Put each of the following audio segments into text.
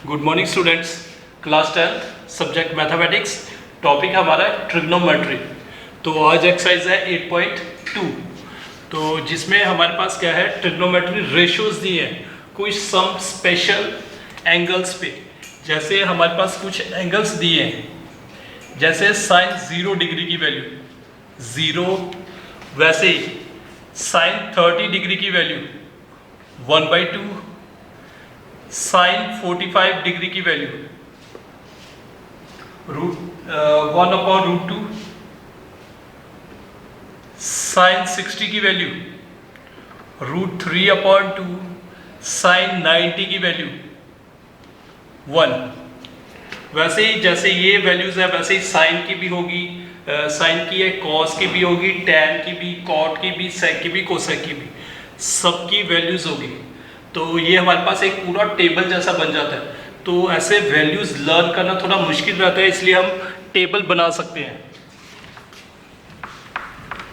Good morning students. Class 10 subject mathematics, topic हमारा है trigonometry. तो आज एक्सरसाइज है 8.2, तो जिसमें हमारे पास क्या है, ट्रिग्नोमेट्री रेशियोज दिए हैं कुछ सम स्पेशल एंगल्स पे। जैसे हमारे पास कुछ एंगल्स दिए हैं, जैसे साइन 0 डिग्री की वैल्यू 0, वैसे ही साइन 30 डिग्री की वैल्यू 1/2, साइन 45 डिग्री की वैल्यू 1/√2, साइन 60 की वैल्यू √3/2, साइन 90 की वैल्यू 1। वैसे ही जैसे ये वैल्यूज है वैसे ही साइन की भी होगी, साइन की है, कॉस की भी होगी, टैन की भी, कॉट की भी, सेक की भी, कोसेक की भी, सबकी वैल्यूज होगी। तो ये हमारे पास एक पूरा टेबल जैसा बन जाता है। तो ऐसे वैल्यूज लर्न करना थोड़ा मुश्किल रहता है, इसलिए हम टेबल बना सकते हैं।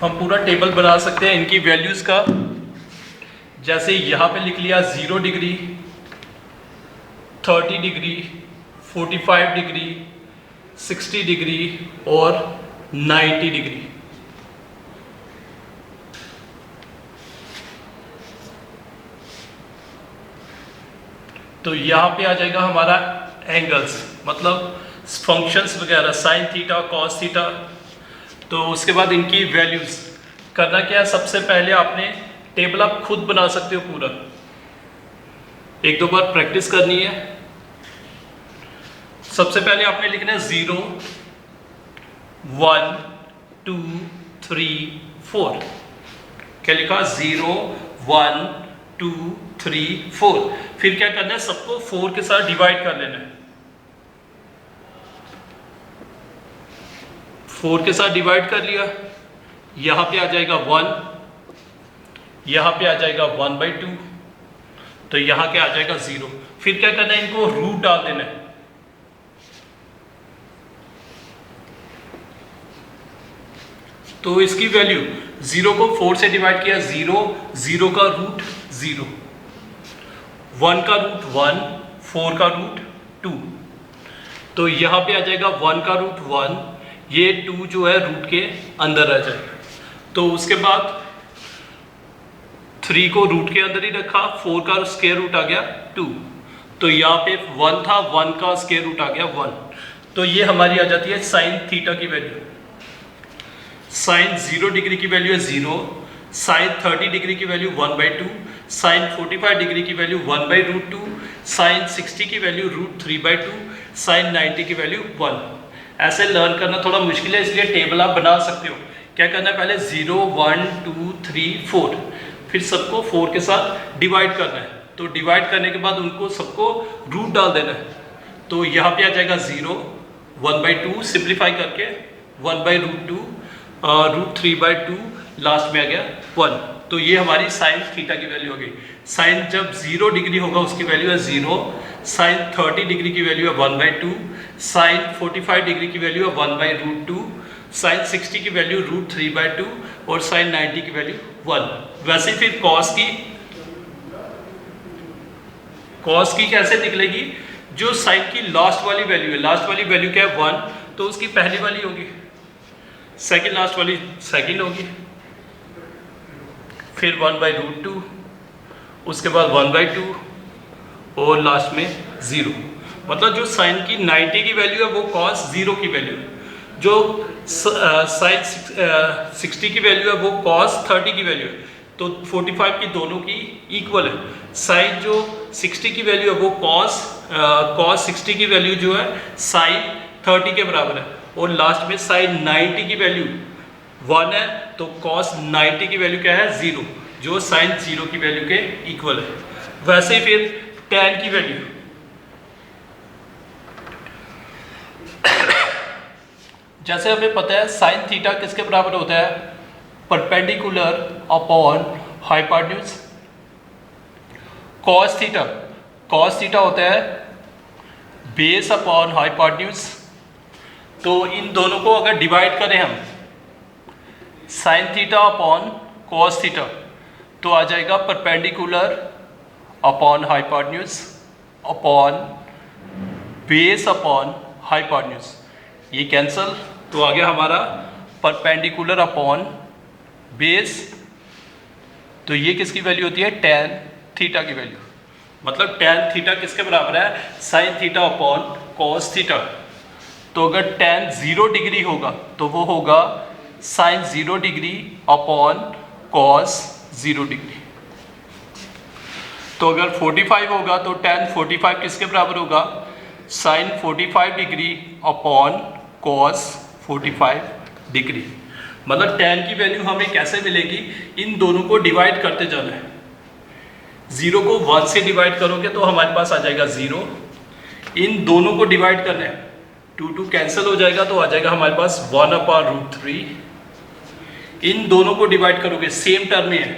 हम पूरा टेबल बना सकते हैं इनकी वैल्यूज का। जैसे यहाँ पे लिख लिया 0 डिग्री, 30 डिग्री, 45 डिग्री, 60 डिग्री और 90 डिग्री। तो यहाँ पे आ जाएगा हमारा एंगल्स, मतलब फंक्शंस वगैरह, साइन थीटा, कॉस थीटा। तो उसके बाद इनकी वैल्यूज करना क्या है, सबसे पहले आपने टेबल आप खुद बना सकते हो पूरा, एक दो बार प्रैक्टिस करनी है। सबसे पहले आपने लिखना है 0, 1, 2, 3, 4। क्या लिखा? 0, 1, 2, 3, 4। फिर क्या करना है, सबको 4 के साथ डिवाइड कर लेना है। 4 के साथ डिवाइड कर लिया, यहां पे आ जाएगा 1, यहां पे आ जाएगा 1/2, तो यहां क्या आ जाएगा 0। फिर क्या करना है, इनको रूट डाल देना है। तो इसकी वैल्यू 0 को 4 से डिवाइड किया, 0, 0 का रूट 0, 1 का रूट 1, 4 का रूट 2। तो यहाँ पे आ जाएगा 1 का रूट 1, ये 2 जो है रूट के अंदर आ जाएगा। तो उसके बाद 3 को रूट के अंदर ही रखा, 4 का स्क्वायर रूट आ गया 2। तो यहाँ पे 1 था, 1 का स्क्वायर रूट आ गया 1। तो ये हमारी आ जाती है साइन थीटा की वैल्यू। साइन 0 डिग्री की वैल्यू है 0, साइन 30 डिग्री की वैल्यू 1/2, साइन 45 डिग्री की वैल्यू 1/√2, साइन 60 की वैल्यू √3/2, साइन 90 की वैल्यू 1। ऐसे लर्न करना थोड़ा मुश्किल है, इसलिए टेबल आप बना सकते हो। क्या करना है, पहले 0, 1, 2, 3, 4, फिर सबको 4 के साथ डिवाइड करना है। तो डिवाइड करने के बाद उनको सबको रूट डाल देना है। तो यहाँ पे आ जाएगा 0, 1/2, सिंप्लीफाई करके 1/√2, √3/2, लास्ट में आ गया 1। तो ये हमारी साइन थीटा की वैल्यू हो गई। साइन जब 0 डिग्री होगा उसकी वैल्यू है 0, साइन 30 डिग्री की वैल्यू है 1/2, साइन 45 डिग्री की वैल्यू है 1/√2, साइन 60 की वैल्यू √3/2 और साइन 90 की वैल्यू 1। वैसे फिर कॉस की कैसे निकलेगी? जो साइन की लास्ट वाली वैल्यू है, लास्ट वाली वैल्यू क्या है 1, तो उसकी पहली वाली होगी, सेकंड लास्ट वाली सेकंड होगी, फिर 1/√2, उसके बाद 1/2 और लास्ट में 0। मतलब जो साइन की 90 की वैल्यू है वो कॉस 0 की वैल्यू है, जो साइन 60 की वैल्यू है वो कॉस 30 की वैल्यू है। तो 45 की दोनों की इक्वल है। साइन जो 60 की वैल्यू है वो कॉस 60 की वैल्यू जो है साइन 30 के बराबर है, और लास्ट में साइन 90 की वैल्यू 1 है, तो कॉस 90 की वैल्यू क्या है 0, जो साइन 0 की वैल्यू के इक्वल है। वैसे ही फिर टैन की वैल्यू, जैसे हमें पता है साइन थीटा किसके बराबर होता है, perpendicular upon hypotenuse. Cos theta होता है बेस अपॉन हाइपोटेन्यूज। तो इन दोनों को अगर डिवाइड करें हम, sign theta upon cos theta, तो आ जाएगा perpendicular upon hypotenuse upon base upon hypotenuse, ये कैंसल, तो आ गया हमारा परपेंडिकुलर अपॉन बेस, तो ये किसकी वैल्यू होती है, टेन थीटा की वैल्यू, मतलब टेन थीटा किसके बराबर है, sine theta upon cos theta. तो अगर टेन 0 डिग्री होगा तो वो होगा sine 0 degree upon cos 0 degree. तो अगर 45 होगा तो टेन 45 किसके बराबर होगा, sine 45 degree upon cos 45 degree. मतलब टेन की वैल्यू हमें कैसे मिलेगी, इन दोनों को डिवाइड करते जाना है। 0 को 1 से डिवाइड करोगे तो हमारे पास आ जाएगा 0, इन दोनों को डिवाइड करना है, 2 कैंसिल हो जाएगा तो आ जाएगा हमारे पास 1/√3, इन दोनों को डिवाइड करोगे सेम टर्म में है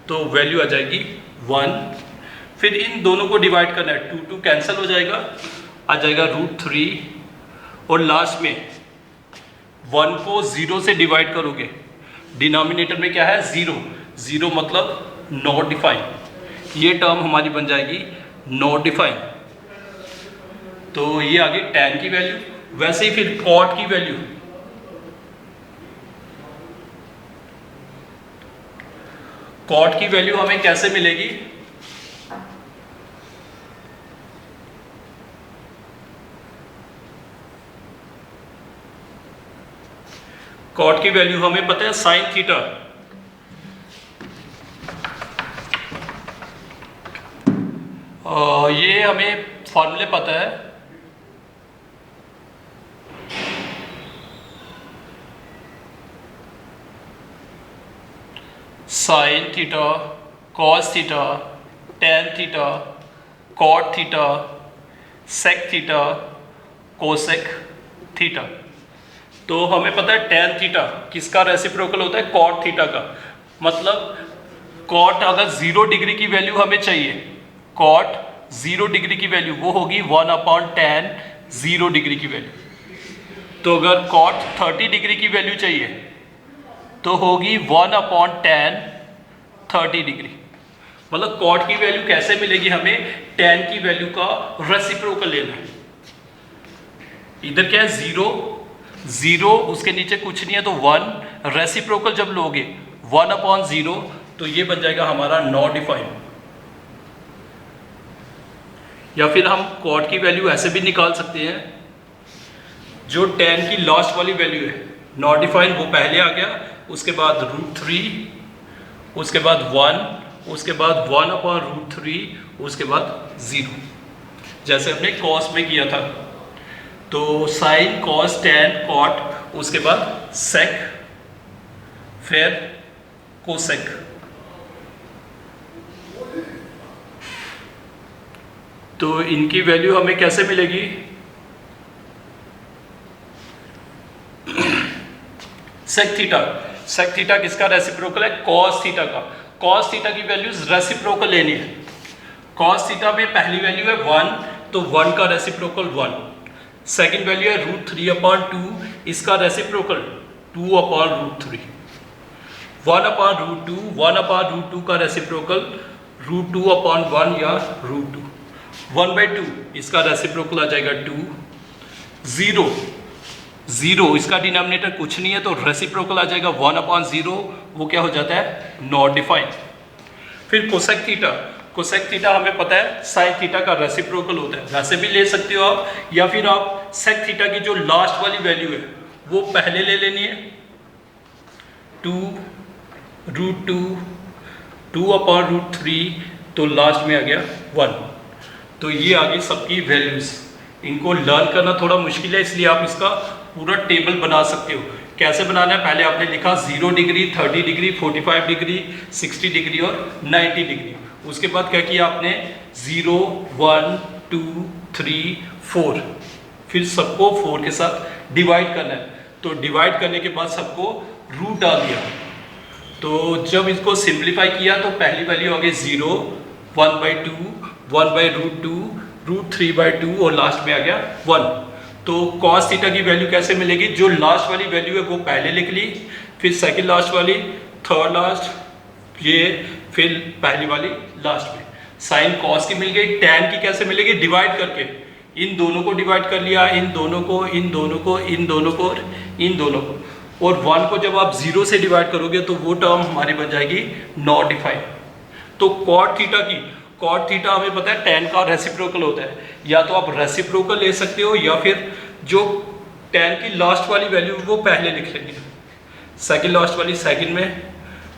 तो वैल्यू आ जाएगी 1, फिर इन दोनों को डिवाइड करना है, 2 कैंसिल हो जाएगा, आ जाएगा √3, और लास्ट में 1 को 0 से डिवाइड करोगे, डिनोमिनेटर में क्या है 0, 0 मतलब नॉट डिफाइन, ये टर्म हमारी बन जाएगी नॉट डिफाइन। तो ये आ गई tan की वैल्यू। वैसे ही फिर cot की वैल्यू, cot की वैल्यू हमें कैसे मिलेगी, cot की वैल्यू हमें पता है साइन थीटा, ये हमें फॉर्मूले पता है, sine theta, cos theta, tan theta, cot theta, sec theta, cosec theta. तो हमें पता है टेन थीटा किसका रेसिप्रोकल होता है, कॉट थीटा का। मतलब कॉट अगर 0 डिग्री की वैल्यू हमें चाहिए, कॉट 0 डिग्री की वैल्यू वो होगी 1/tan 0 डिग्री की वैल्यू। तो अगर कॉट 30 डिग्री की वैल्यू चाहिए तो होगी 1/tan 30 डिग्री। मतलब कॉट की वैल्यू कैसे मिलेगी हमें, tan की वैल्यू का रेसिप्रोकल लेना है। इधर क्या है 0, 0 उसके नीचे कुछ नहीं है तो 1, रेसिप्रोकल जब लोगे 1/0 तो ये बन जाएगा हमारा नॉट डिफाइन। या फिर हम कॉट की वैल्यू ऐसे भी निकाल सकते हैं, जो tan की लास्ट वाली वैल्यू है नॉट डिफाइन वो पहले आ गया, उसके बाद √3, उसके बाद 1, उसके बाद 1/√3, उसके बाद 0, जैसे हमने कॉस में किया था। तो साइन कॉस टैन कॉट, उसके बाद सेक, फिर कोसेक। तो इनकी वैल्यू हमें कैसे मिलेगी, सेक थीटा, सेक थीटा किसका रेसिप्रोकल है, कॉस थीटा का। कॉस थीटा की वैल्यूज रेसिप्रोकल लेनी है। कॉस थीटा में पहली वैल्यू है 1, तो 1 का रेसिप्रोकल 1। सेकंड वैल्यू है √3/2, इसका रेसिप्रोकल 2/√3। 1/√2, 1/√2 का रेसिप्रोकल √2/1 या √2। 1/2 इसका रेसिप्रोकल आ जाएगा 2। 0, 0 इसका डिनोमिनेटर कुछ नहीं है तो रेसिप्रोकल आ जाएगा 1/0, वो क्या हो जाता है नॉट डिफाइन। फिर कोसेक थीटा, कोसेक थीटा हमें पता है साइन थीटा का रेसिप्रोकल होता है, वैसे भी ले सकते हो आप, या फिर आप सेक थीटा की जो लास्ट वाली वैल्यू है वो पहले ले लेनी है, 2√2, 2/√3, तो लास्ट में आ गया 1। तो ये आ गई सबकी वैल्यूज। इनको लर्न करना थोड़ा मुश्किल है, इसलिए आप इसका पूरा टेबल बना सकते हो। कैसे बनाना है, पहले आपने लिखा 0 डिग्री, 30 डिग्री, 45 डिग्री, 60 डिग्री और 90 डिग्री। उसके बाद क्या किया आपने 0, 1, 2, 3, 4, फिर सबको 4 के साथ डिवाइड करना है। तो डिवाइड करने के बाद सबको रूट डाल दिया। तो जब इसको सिंप्लीफाई किया तो पहली वैल्यू आ गई 0, 1/2, 1/√2, √3/2 और लास्ट में आ गया 1। तो cos थीटा की वैल्यू कैसे मिलेगी, जो लास्ट वाली वैल्यू है वो पहले लिख ली, फिर सेकंड लास्ट वाली, थर्ड लास्ट, ये फिर पहली वाली लास्ट में। साइन cos की मिल गई, tan की कैसे मिलेगी, डिवाइड करके, इन दोनों को डिवाइड कर लिया, इन दोनों को, इन दोनों को, इन दोनों को, इन दोनों को, और 1 को जब आप 0 से डिवाइड करोगे तो वो टर्म हमारी बन जाएगी नॉट डिफाइंड। तो कॉट थीटा हमें पता है tan का रेसिप्रोकल होता है, या तो आप रेसिप्रोकल ले सकते हो या फिर जो tan की लास्ट वाली वैल्यू वो पहले लिख लेंगे, सेकंड लास्ट वाली सेकंड में,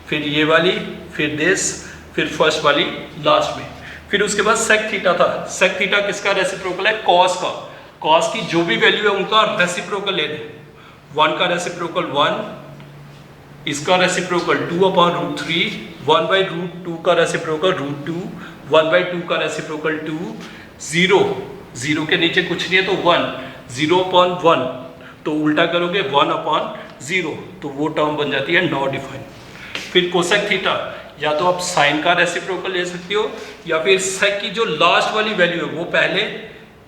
फिर ये वाली, फिर दिस, फिर फर्स्ट वाली लास्ट में। फिर उसके बाद सेक थीटा था। सेक थीटा किसका रेसिप्रोकल है? कॉस का। कॉस की जो भी वैल्यू है उनका रेसिप्रोकल ले लें। 1 का रेसिप्रोकल 1, इसका रेसिप्रोकल 2/√3, 1/√2 का रेसिप्रोकल √2, 1/2 का रेसिप्रोकल 2, 0 के नीचे कुछ नहीं है तो 1, 0/1, तो उल्टा करोगे 1/0, तो वो टर्म बन जाती है नॉट डिफाइंड। फिर कोसेक थीटा, या तो आप साइन का रेसिप्रोकल ले सकते हो या फिर सेक की जो लास्ट वाली वैल्यू है वो पहले,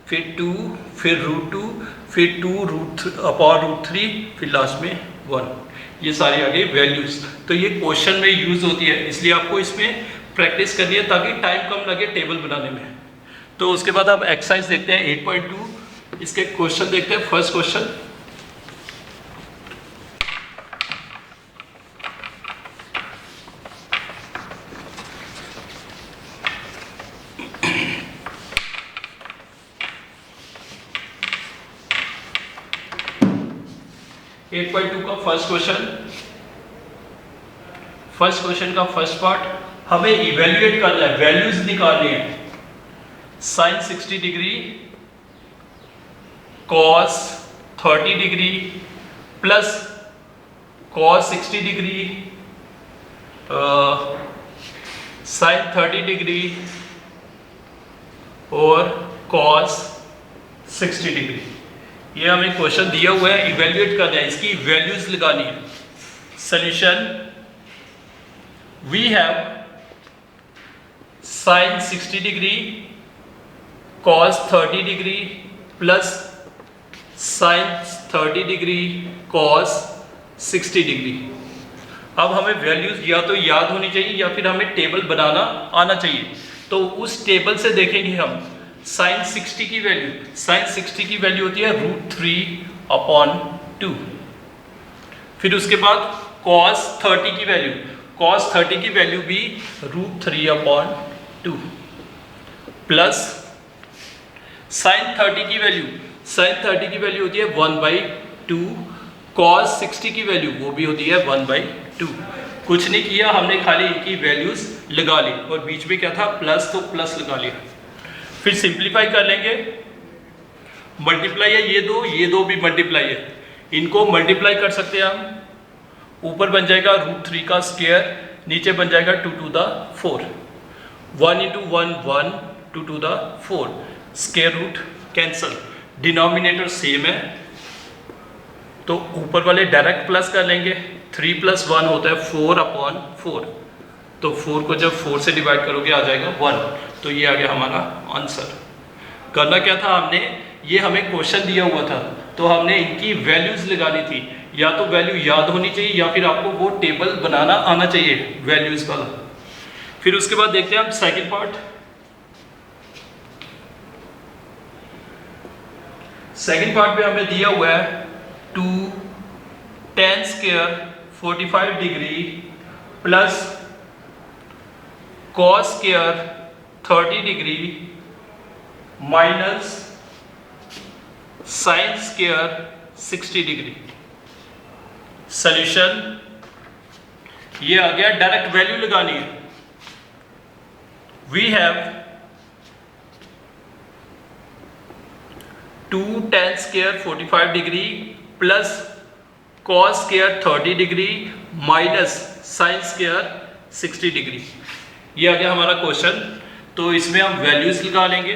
फिर 2, फिर √2, फिर 2/√3, फिर लास्ट में 1। ये सारी आ गई वैल्यूज। तो ये क्वेश्चन में यूज होती है, इसलिए आपको इसमें प्रैक्टिस करनी है ताकि टाइम कम लगे टेबल बनाने में। तो उसके बाद आप एक्सरसाइज देखते हैं 8.2, इसके क्वेश्चन देखते हैं। फर्स्ट क्वेश्चन, का फर्स्ट क्वेश्चन का फर्स्ट पार्ट, हमें इवेल्युएट करना है, वैल्यूज निकालनी है। Sine 60 degree, cos 30 degree plus cos 60 degree, sine 30 degree और कॉस 60 डिग्री। ये हमें क्वेश्चन दिया हुआ है, इवेल्युएट करना है, इसकी वैल्यूज लगानी है। Solution, we have sine 60 degree cos 30 degree plus sine 30 degree cos 60 degree. अब हमें वैल्यूज या तो याद होनी चाहिए या फिर हमें टेबल बनाना आना चाहिए। तो उस टेबल से देखेंगे हम साइन 60 की वैल्यू। साइन 60 की वैल्यू होती है √3/2। फिर उसके बाद कॉस 30 की वैल्यू, कॉस 30 की वैल्यू भी √3/2 प्लस साइन 30 की वैल्यू, साइन 30 की वैल्यू होती है 1/2, कॉस 60 की वैल्यू वो भी होती है 1/2। कुछ नहीं किया हमने, खाली इनकी वैल्यूज लगा ली और बीच में क्या था प्लस, तो प्लस लगा लिया। फिर सिंप्लीफाई कर लेंगे, मल्टीप्लाई है ये दो भी मल्टीप्लाई है, इनको मल्टीप्लाई कर सकते हैं हम। ऊपर बन जाएगा √3 का स्क्वायर, नीचे बन जाएगा 2⁴। 1 × 1 1, 2⁴, square root cancel, denominator same है तो ऊपर वाले डायरेक्ट प्लस कर लेंगे। 3 + 1 होता है 4/4, तो 4 को जब 4 से डिवाइड करोगे आ जाएगा 1। तो ये आ गया हमारा आंसर। करना क्या था हमने, ये हमें क्वेश्चन दिया हुआ था तो हमने इनकी वैल्यूज लगानी थी। या तो वैल्यू याद होनी चाहिए या फिर आपको वो टेबल बनाना आना चाहिए वैल्यूज वाला। फिर उसके बाद देखते हैं हम सेकंड पार्ट। सेकंड पार्ट में हमें दिया हुआ है 2 tan² 45 degree plus cos² 30 degree minus sin² 60 degree. Solution, ये आ गया, डायरेक्ट वैल्यू लगानी है। We have 2 tan² 45 degree plus cos² 30 degree minus sin² 60 degree. ये आ गया हमारा क्वेश्चन। तो इसमें हम वैल्यूज लगा लेंगे।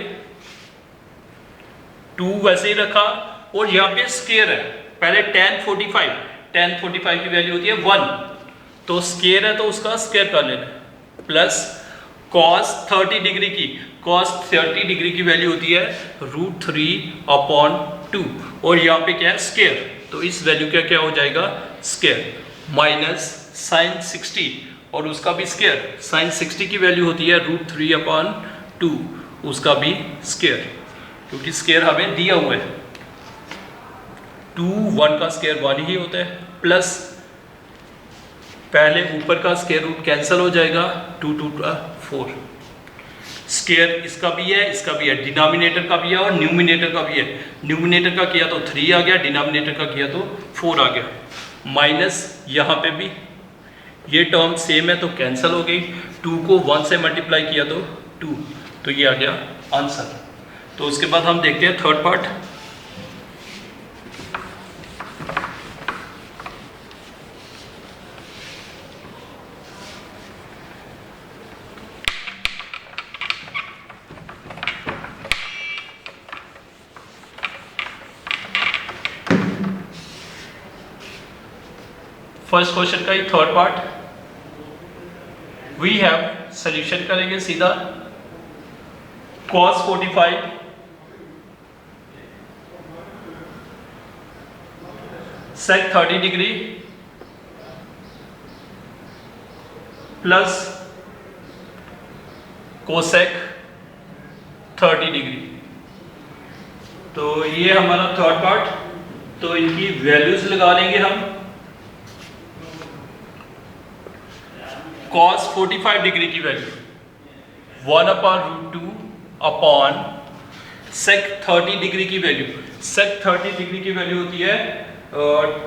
2 वैसे ही रखा और यहाँ पे स्क्वायर है। पहले tan 45 की वैल्यू होती है 1, तो स्क्वायर है तो उसका स्क्वायर कर लेना। प्लस cos 30 डिग्री की, cos 30 डिग्री की वैल्यू होती है √3/2 और यहाँ पे क्या है स्क्वायर, तो इस वैल्यू का क्या हो जाएगा स्क्वायर, माइनस sin 60 और उसका भी स्क्वायर। sin 60 की वैल्यू होती है √3/2, उसका भी स्क्वायर। क्योंकि स्केयर हमें दिया हुआ है। 2 1 का स्केयर 1 ही होता है, प्लस पहले ऊपर का स्केयर रूट कैंसिल हो जाएगा, 2 2 4। स्केयर इसका भी है, इसका भी है, डिनोमिनेटर का भी है और न्यूमिनेटर का भी है। न्यूमिनेटर का किया तो 3 आ गया, डिनोमिनेटर का किया तो 4 आ गया। माइनस यहाँ पे भी ये टर्म सेम है तो कैंसिल हो गई। 2 को 1 से मल्टीप्लाई किया तो 2, तो ये आ गया आंसर। तो उसके बाद हम देखते हैं थर्ड पार्ट। फर्स्ट क्वेश्चन का ही third part. We have, solution करेंगे सीधा। cos 45 sec 30 degree plus cosec 30 degree. तो ये हमारा थर्ड पार्ट। तो इनकी वैल्यूज लगा लेंगे हम। cos 45 डिग्री की वैल्यू 1/√2 अपॉन sec 30 डिग्री की वैल्यू, sec 30 डिग्री की वैल्यू होती है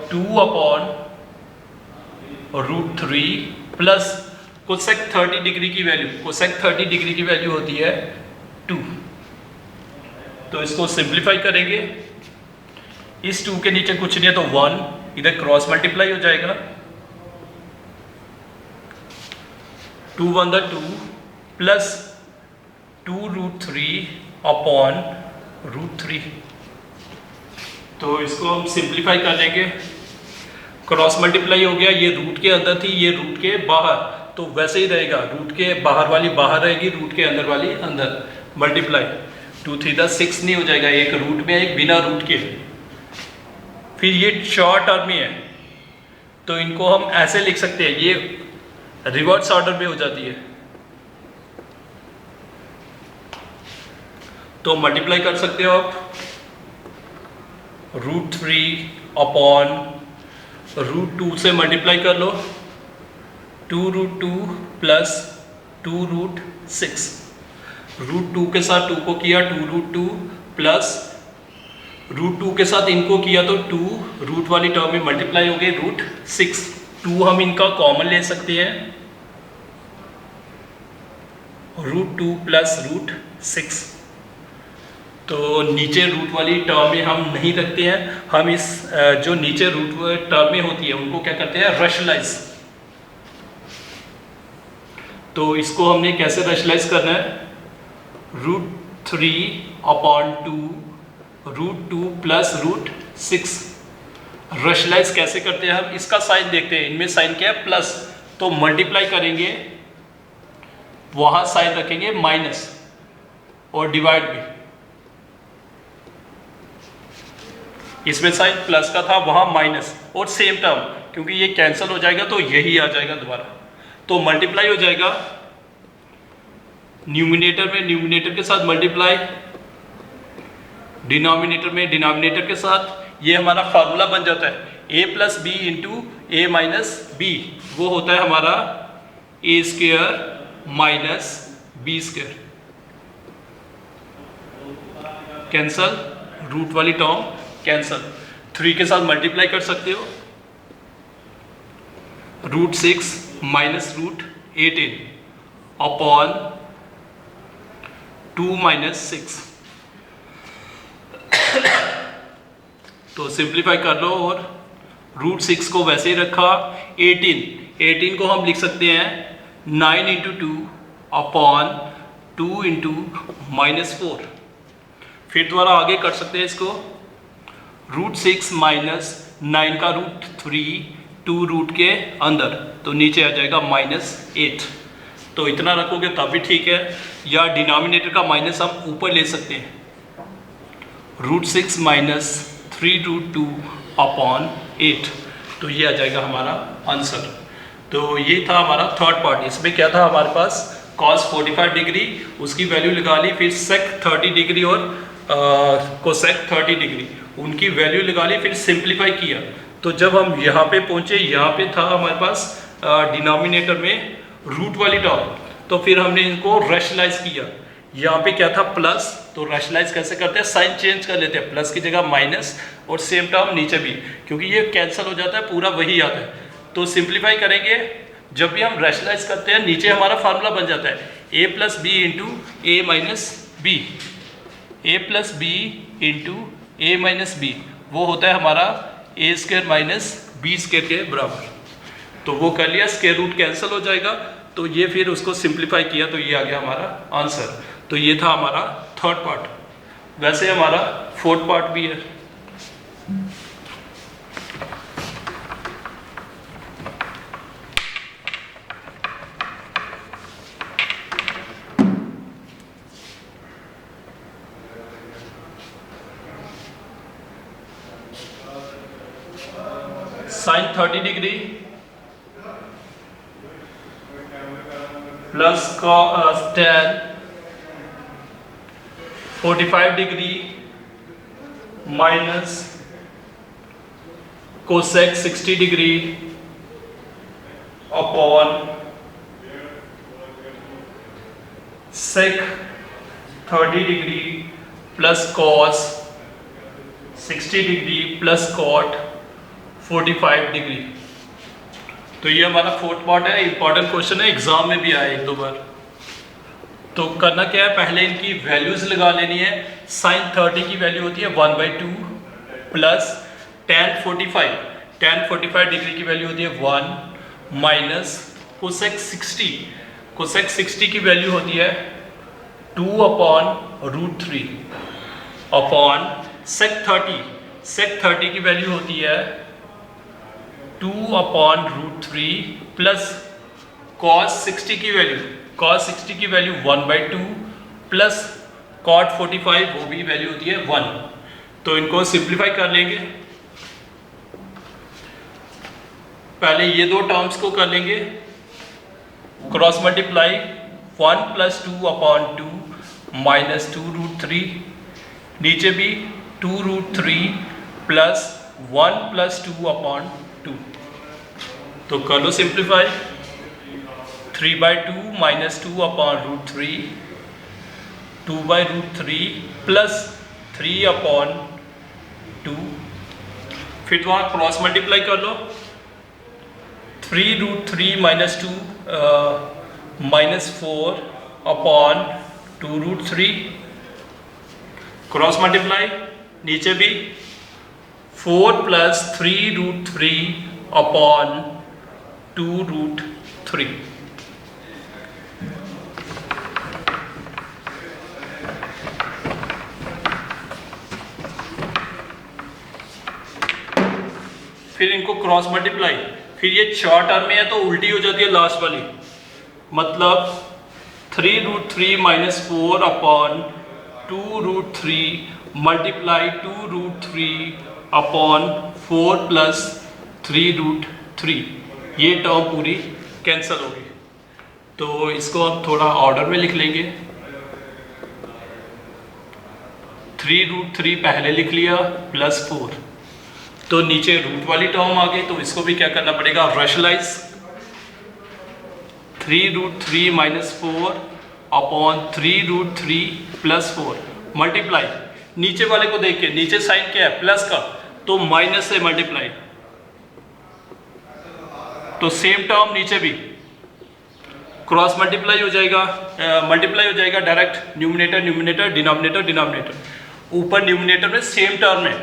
2/√3 प्लस cosec 30 डिग्री की वैल्यू, cosec 30 डिग्री की वैल्यू होती है 2। तो इसको सिंप्लीफाई करेंगे। इस 2 के नीचे कुछ नहीं है तो 1, इधर क्रॉस मल्टीप्लाई हो जाएगा। 2 1 2 प्लस 2√3 अपॉन √3। तो इसको हम सिंप्लीफाई कर लेंगे। क्रॉस मल्टीप्लाई हो गया, ये रूट के अंदर थी, ये रूट के बाहर, तो वैसे ही रहेगा। रूट के बाहर वाली बाहर रहेगी, रूट के अंदर वाली अंदर। मल्टीप्लाई 2 3 6 नहीं हो जाएगा, एक रूट में एक बिना रूट के। फिर ये शॉर्ट टर्म में है तो इनको हम ऐसे लिख सकते हैं, ये रिवर्स ऑर्डर में हो जाती है। तो मल्टीप्लाई कर सकते हो आप। √3 अपॉन √2 से मल्टीप्लाई कर लो, 2√2 प्लस 2√6। √2 के साथ 2 को किया 2√2 प्लस √2 के साथ इनको किया तो 2, रूट वाली टर्म में मल्टीप्लाई हो गई √6। 2 हम इनका कॉमन ले सकते हैं, √2 प्लस √6। तो नीचे रूट वाली टर्म में हम नहीं रखते हैं, हम इस जो नीचे रूट टर्म में होती है उनको क्या करते हैं, रैशनलाइज। तो इसको हमने कैसे रैशनलाइज करना है, √3 अपॉन 2 √2 प्लस √6। रैशनलाइज कैसे करते हैं हम, इसका साइन देखते हैं। इनमें साइन क्या है, प्लस, तो मल्टीप्लाई करेंगे, वहां साइन रखेंगे माइनस, और डिवाइड भी। इसमें साइन प्लस का था, वहां माइनस, और सेम टर्म, क्योंकि ये कैंसिल हो जाएगा तो यही आ जाएगा दोबारा। तो मल्टीप्लाई हो जाएगा, न्यूमिनेटर में न्यूमिनेटर के साथ मल्टीप्लाई, डिनोमिनेटर में डिनोमिनेटर के साथ। ये हमारा फार्मूला बन जाता है a plus b into a minus b. वो होता है हमारा a² minus b²। Cancel, root वाली टर्म कैंसल। 3 के साथ मल्टीप्लाई कर सकते हो, √6 माइनस √18 अपॉन 2 माइनस 6। तो सिंप्लीफाई कर लो, और √6 को वैसे ही रखा। 18 को हम लिख सकते हैं 9 इंटू 2 अपॉन 2 इंटू -4। फिर दोबारा आगे कर सकते हैं इसको, √6 माइनस 9 का √3, 2 रूट के अंदर, तो नीचे आ जाएगा -8। तो इतना रखोगे तब भी ठीक है, या डिनोमिनेटर का माइनस हम ऊपर ले सकते हैं, √6 माइनस 3√2 अपॉन 8। तो ये आ जाएगा हमारा आंसर। तो ये था हमारा थर्ड पार्ट। इसमें क्या था हमारे पास, cos 45 डिग्री, उसकी वैल्यू लगा ली, फिर sec 30 डिग्री और कोसेक 30 डिग्री, उनकी वैल्यू लगा ली, फिर सिंप्लीफाई किया। तो जब हम यहाँ पे पहुँचे, यहाँ पे था हमारे पास डिनोमिनेटर में रूट वाली टर्म, तो फिर हमने इनको रैशनलाइज किया। यहाँ पे क्या था प्लस, तो रैशनलाइज कैसे करते हैं, साइन चेंज कर लेते हैं, प्लस की जगह माइनस, और सेम टर्म नीचे भी, क्योंकि ये कैंसिल हो जाता है, पूरा वही आता है। तो सिंप्लीफाई करेंगे, जब भी हम रैशनलाइज करते हैं नीचे हमारा फार्मूला बन जाता है a plus b into a minus b, a plus b into a minus b, वो होता है हमारा a square minus b square के बराबर। तो वो कर लिया, स्क्वायर रूट कैंसिल हो जाएगा, तो ये फिर उसको सिंप्लीफाई किया, तो ये आ गया हमारा आंसर। तो ये था हमारा थर्ड पार्ट। वैसे हमारा फोर्थ पार्ट भी है। Sine 30 degree plus tan 45 degree minus cosec 60 degree upon sec 30 degree plus cos 60 degree plus cot 45 degree. तो ये हमारा फोर्थ पार्ट है। इंपॉर्टेंट क्वेश्चन है, एग्जाम में भी आया एक दो बार। तो करना क्या है, पहले इनकी वैल्यूज लगा लेनी है। साइन 30 की वैल्यू होती है 1/2 प्लस tan 45 डिग्री की वैल्यू होती है 1 माइनस कोसेक 60 की वैल्यू होती है 2/√3 अपॉन सेक 30 की वैल्यू होती है 2/√3 प्लस cos 60 की वैल्यू 1/2 प्लस cot 45, वो भी वैल्यू होती है 1। तो इनको सिंप्लीफाई कर लेंगे। पहले ये दो टर्म्स को कर लेंगे, क्रॉस मल्टीप्लाई 1 + 2/2 माइनस 2√3, नीचे भी 2√3 प्लस 1 + 2/2। तो कर लो सिंप्लीफाई, 3/2 माइनस 2/√3, 2/√3 प्लस 3/2। फिर वहाँ क्रॉस मल्टीप्लाई कर लो, 3√3 माइनस 2 माइनस 4/2√3, क्रॉस मल्टीप्लाई, नीचे भी 4 + 3√3/2√3। फिर इनको क्रॉस मल्टीप्लाई, फिर ये 4 टर्म में है तो उल्टी हो जाती है लास्ट वाली, मतलब 3√3 माइनस 4/2√3 मल्टीप्लाई 2√3/4 प्लस 3√3। ये टर्म पूरी कैंसिल होगी। तो इसको अब थोड़ा ऑर्डर में लिख लेंगे। 3√3 पहले लिख लिया प्लस 4, तो नीचे रूट वाली टर्म आ गई, तो इसको भी क्या करना पड़ेगा, रैशनलाइज। 3√3 माइनस 4/3√3 प्लस 4 मल्टीप्लाई, नीचे वाले को देख के, नीचे साइन क्या है प्लस का, तो माइनस से मल्टीप्लाई, तो सेम टर्म नीचे भी क्रॉस मल्टीप्लाई हो जाएगा, डायरेक्ट न्यूमिनेटर डिनोमिनेटर, ऊपर न्यूमिनेटर में सेम टर्म है,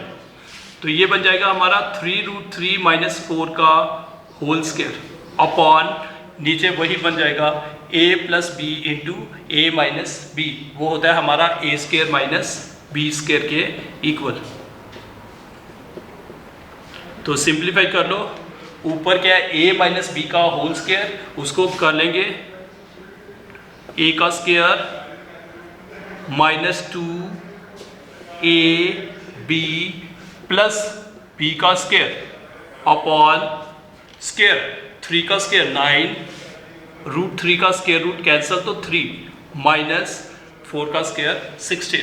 तो ये बन जाएगा हमारा 3√3 माइनस 4 का होल स्क्वायर अपॉन नीचे वही बन जाएगा a plus b into a minus b, वो होता है हमारा a square minus b square के इक्वल। तो सिंप्लीफाई कर लो, ऊपर क्या है a माइनस बी का होल स्क्वायर, उसको कर लेंगे a का square minus 2ab plus b का स्क्वायर अपॉन स्क्वायर 3 का स्क्वायर 9, √3 का स्क्वायर रूट कैंसिल तो 3 माइनस 4 का स्क्वायर 16।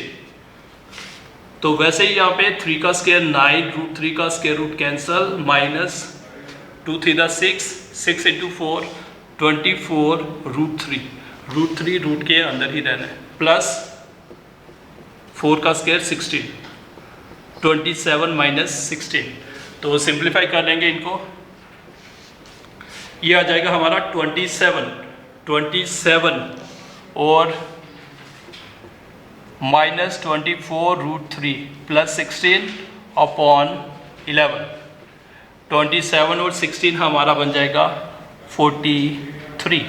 तो वैसे ही यहाँ पे 3 का स्क्वायर 9, रूट 3 का स्क्वायर रूट कैंसल, माइनस 2 3 दा 6 इंटू 4 24 रूट 3 रूट के अंदर ही रहना है, प्लस 4 का स्क्वायर 16, 27 माइनस 16। तो सिंप्लीफाई कर लेंगे इनको, ये आ जाएगा हमारा 27 और माइनस 24 रूट 3 प्लस 16 अपॉन 11। 27 और 16 हमारा बन जाएगा 43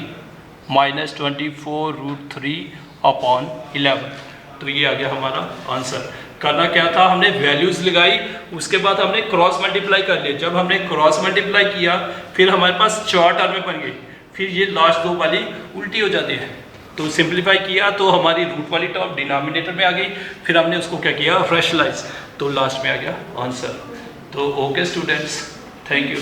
माइनस 24 रूट 3 अपॉन 11। तो ये आ गया हमारा आंसर। करना क्या था, हमने वैल्यूज लगाई, उसके बाद हमने क्रॉस मल्टीप्लाई कर लिया। जब हमने क्रॉस मल्टीप्लाई किया फिर हमारे पास 4 टर्में बन गई, फिर ये लास्ट 2 वाली उल्टी हो जाती है। तो सिंप्लीफाई किया तो हमारी रूट वाली टर्म डिनोमिनेटर में आ गई, फिर हमने उसको क्या किया, रैशनलाइज, तो लास्ट में आ गया आंसर। तो ओके स्टूडेंट्स, थैंक यू।